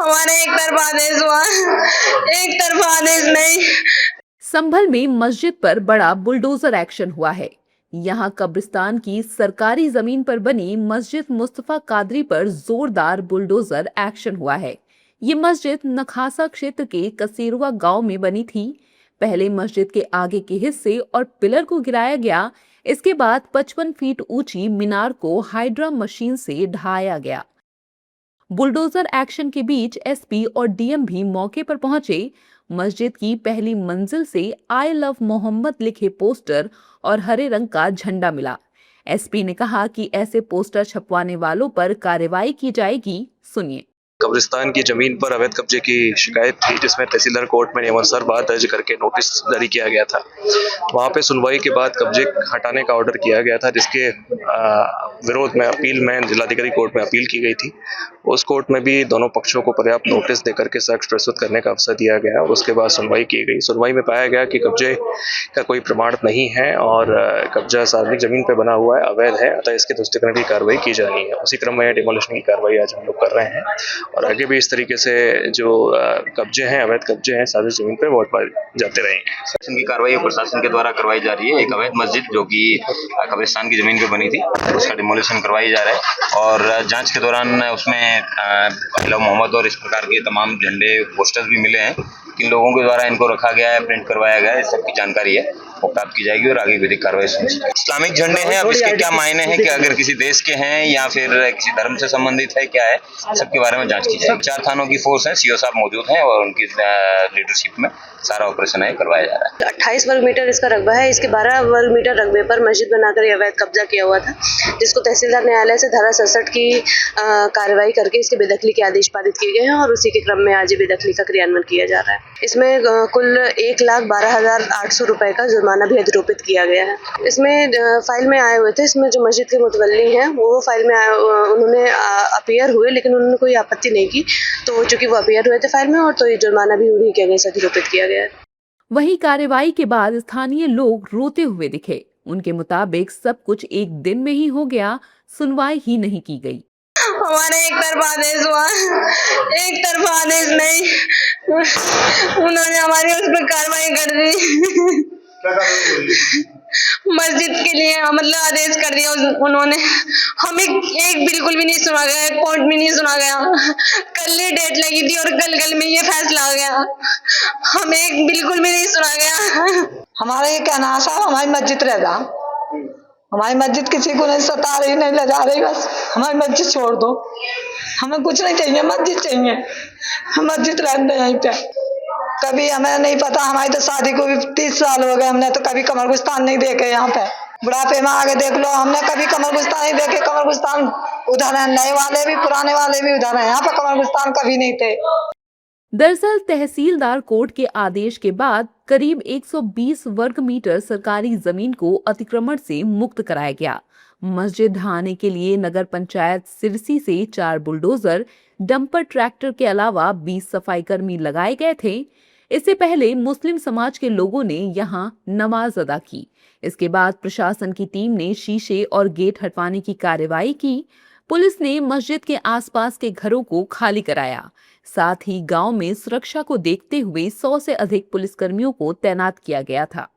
हमारा एक तरफा आदेश हुआ, एक तरफा आदेश नहीं। संभल में मस्जिद पर बड़ा बुलडोजर एक्शन हुआ है। यहाँ कब्रिस्तान की सरकारी जमीन पर बनी मस्जिद मुस्तफा कादरी पर जोरदार बुलडोजर एक्शन हुआ है। ये मस्जिद नखासा क्षेत्र के कसेरुआ गांव में बनी थी। पहले मस्जिद के आगे के हिस्से और पिलर को गिराया गया। इसके बाद 55 फीट ऊंची मीनार को हाइड्रा मशीन से ढाया गया। बुलडोजर एक्शन के बीच एसपी और डीएम भी मौके पर पहुंचे। मस्जिद की पहली मंजिल से आई लव मोहम्मद लिखे पोस्टर और हरे रंग का झंडा मिला। एसपी ने कहा कि ऐसे पोस्टर छपवाने वालों पर कार्रवाई की जाएगी। सुनिए। कब्रिस्तान की जमीन पर अवैध कब्जे की शिकायत थी, जिसमें तहसीलदार कोर्ट में नियमानुसार बात दर्ज करके नोटिस जारी किया गया था। वहां पे सुनवाई के बाद कब्जे हटाने का ऑर्डर किया गया था, जिसके विरोध में अपील में जिलाधिकारी कोर्ट में अपील की गई थी। उस कोर्ट में भी दोनों पक्षों को पर्याप्त नोटिस देकर के साक्ष्य प्रस्तुत करने का अवसर दिया गया और उसके बाद सुनवाई की गई। सुनवाई में पाया गया कि कब्जे का कोई प्रमाण नहीं है और कब्जा सार्वजनिक जमीन पर बना हुआ है, अवैध है, अतः इसके ध्वस्तीकरण की कार्रवाई की जानी है। उसी क्रम में डिमोलिशन की कार्रवाई आज हम लोग कर रहे हैं और आगे भी इस तरीके से जो कब्जे हैं, अवैध कब्जे हैं सार्वजनिक जमीन पर बहुत बार जाते रहेंगे। शासन की कार्रवाई प्रशासन के द्वारा करवाई जा रही है। एक अवैध मस्जिद जो कि कब्रिस्तान की जमीन पे बनी थी, उसका डिमोलिशन करवाई जा रहा है और जांच के दौरान उसमें आई लव मोहम्मद और इस प्रकार के तमाम झंडे पोस्टर्स भी मिले हैं। किन लोगों के द्वारा इनको रखा गया है, प्रिंट करवाया गया है, इस सबकी जानकारी है वो प्राप्त की जाएगी और आगे विधिक कार्रवाई सुनिश्चित। इस्लामिक झंडे हैं, अब इसके क्या मायने हैं कि अगर किसी देश के हैं या फिर किसी धर्म से संबंधित है, क्या है, सबके बारे में जांच की जाएगी। 4 थानों की फोर्स है, सीओ साहब मौजूद हैं और उनकी लीडरशिप में सारा ऑपरेशन है करवाया जा रहा है। 28 वर्ग मीटर इसका रकबा है। इसके 12 वर्ग मीटर रकबे पर मस्जिद बनाकर अवैध कब्जा किया हुआ था, जिसको तहसीलदार न्यायालय से धारा 67 की कार्रवाई करके इसके बेदखली के आदेश पारित किए गए हैं और उसी के क्रम में आज बेदखली का क्रियान्वयन किया जा रहा है। इसमें कुल 1,12,800 रुपए का जुर्माना भी अधिरोपित किया गया है। इसमें फाइल में आए हुए थे, इसमें जो मस्जिद के मुतवल्ली हैं वो फाइल में उन्होंने अपीयर हुए, लेकिन उन्होंने कोई आपत्ति नहीं की, तो चूंकि वो अपीयर हुए थे फाइल में और तो ये जुर्माना भी उन्हीं के अगेंस्ट अधिरोपित किया गया है। वहीं कार्रवाई के बाद स्थानीय लोग रोते हुए दिखे। उनके मुताबिक सब कुछ एक दिन में ही हो गया, सुनवाई ही नहीं की गई। हमारा एक तरफा आदेश हुआ, एक तरफा आदेश नहीं। उन्होंने हमारी उस पर कार्रवाई कर दी। मस्जिद के लिए मतलब आदेश कर दिया उन्होंने। हमें एक बिल्कुल भी नहीं सुना गया, कोर्ट में नहीं सुना गया। कल ही डेट लगी थी और कल में ये फैसला आ गया। हमें एक बिल्कुल भी नहीं सुना गया। हमारा ये कहना है साहब, हमारी मस्जिद रह जा, हमारी मस्जिद किसी को नहीं सता रही, नहीं ले जा रही, बस हमारी मस्जिद छोड़ दो। हमें कुछ नहीं चाहिए, मस्जिद चाहिए, हम मस्जिद रहने यहीं पे। कभी हमें नहीं पता, हमारी तो शादी को भी 30 साल हो गए, हमने तो कभी कमरगुस्तान नहीं देखे। यहाँ पे बुढ़ापे में आगे देख लो, हमने कभी कमरगुस्तान नहीं देखे। कमरगुस्तान उधर है, नए वाले भी पुराने वाले भी उधर है, यहाँ पे कमरगुस्तान कभी नहीं थे। दरअसल तहसीलदार कोर्ट के आदेश के बाद करीब 120 वर्ग मीटर सरकारी जमीन को अतिक्रमण से मुक्त कराया गया। मस्जिद ढहाने के लिए नगर पंचायत सिरसी से 4 बुलडोजर, डंपर ट्रैक्टर के अलावा 20 सफाई कर्मी लगाए गए थे। इससे पहले मुस्लिम समाज के लोगों ने यहां नमाज अदा की। इसके बाद प्रशासन की टीम ने शीशे और गेट हटवाने की कार्रवाई की। पुलिस ने मस्जिद के आसपास के घरों को खाली कराया। साथ ही गांव में सुरक्षा को देखते हुए 100 से अधिक पुलिसकर्मियों को तैनात किया गया था।